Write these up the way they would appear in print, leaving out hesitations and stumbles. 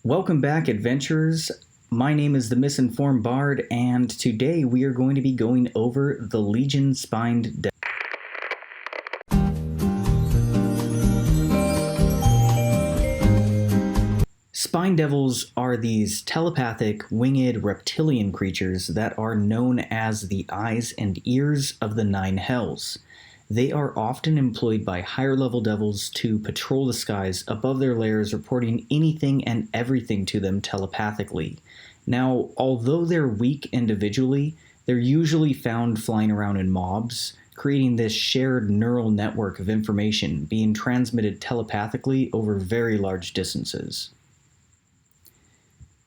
Welcome back, adventurers. My name is the Misinformed Bard, and today we are going to be going over the Legion Spined Devil. Spine Devils are these telepathic, winged reptilian creatures that are known as the eyes and ears of the Nine Hells. They are often employed by higher-level devils to patrol the skies above their lairs, reporting anything and everything to them telepathically. Now, although they're weak individually, they're usually found flying around in mobs, creating this shared neural network of information being transmitted telepathically over very large distances.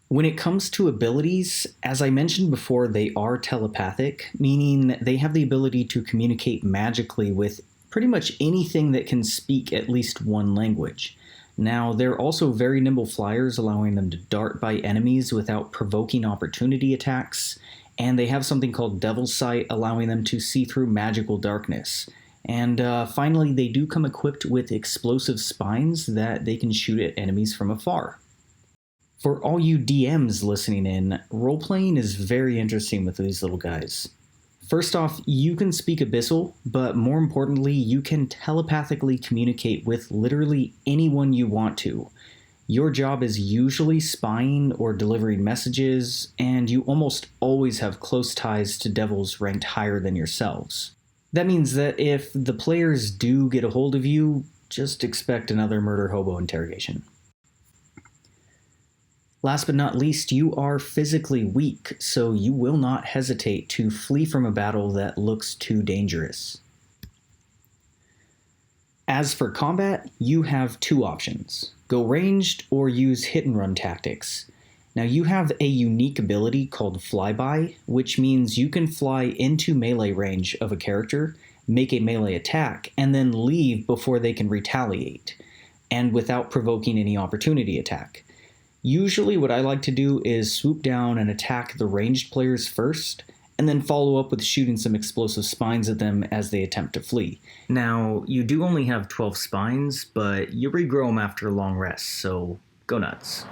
When it comes to abilities, as I mentioned before, they are telepathic, meaning they have the ability to communicate magically with pretty much anything that can speak at least one language. Now, they're also very nimble flyers, allowing them to dart by enemies without provoking opportunity attacks, and they have something called Devil's Sight, allowing them to see through magical darkness. And finally, they do come equipped with explosive spines that they can shoot at enemies from afar. For all you DMs listening in, role-playing is very interesting with these little guys. First off, you can speak Abyssal, but more importantly, you can telepathically communicate with literally anyone you want to. Your job is usually spying or delivering messages, and you almost always have close ties to devils ranked higher than yourselves. That means that if the players do get a hold of you, just expect another murder hobo interrogation. Last but not least, you are physically weak, so you will not hesitate to flee from a battle that looks too dangerous. As for combat, you have two options: go ranged or use hit and run tactics. Now, you have a unique ability called Flyby, which means you can fly into melee range of a character, make a melee attack, and then leave before they can retaliate, and without provoking any opportunity attack. Usually what I like to do is swoop down and attack the ranged players first, and then follow up with shooting some explosive spines at them as they attempt to flee. Now, you do only have 12 spines, but you regrow them after a long rest, so go nuts.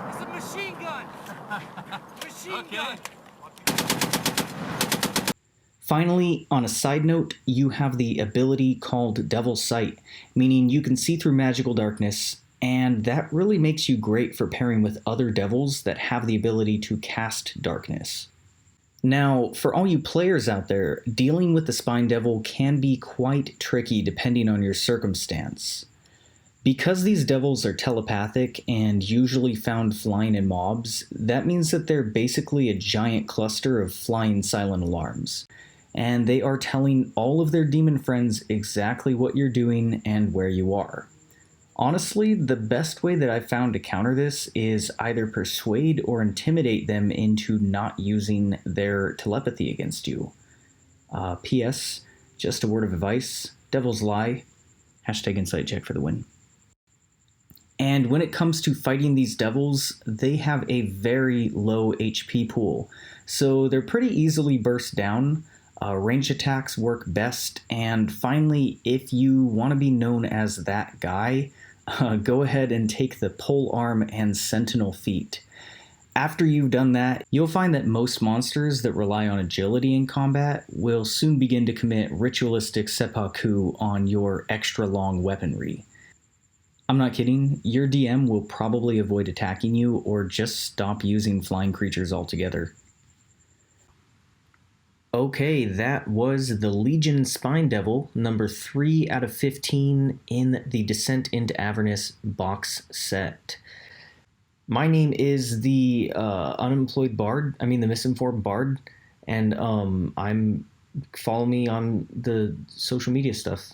It's a machine gun! Machine gun! Finally, on a side note, you have the ability called Devil's Sight, meaning you can see through magical darkness, and that really makes you great for pairing with other devils that have the ability to cast darkness. Now, for all you players out there, dealing with the Spine Devil can be quite tricky depending on your circumstance. Because these devils are telepathic and usually found flying in mobs, that means that they're basically a giant cluster of flying silent alarms. And they are telling all of their demon friends exactly what you're doing and where you are. Honestly, the best way that I've found to counter this is either persuade or intimidate them into not using their telepathy against you. P.S. Just a word of advice: Devil's Lie, #insight check for the win. And when it comes to fighting these devils, they have a very low HP pool, so they're pretty easily burst down. Ranged attacks work best, and finally, if you want to be known as that guy, go ahead and take the Pole Arm and Sentinel feat. After you've done that, you'll find that most monsters that rely on agility in combat will soon begin to commit ritualistic seppuku on your extra long weaponry. I'm not kidding, your DM will probably avoid attacking you or just stop using flying creatures altogether. Okay, that was the Legion Spine Devil, number 3 out of 15 in the Descent into Avernus box set. My name is the the Misinformed Bard, and follow me on the social media stuff.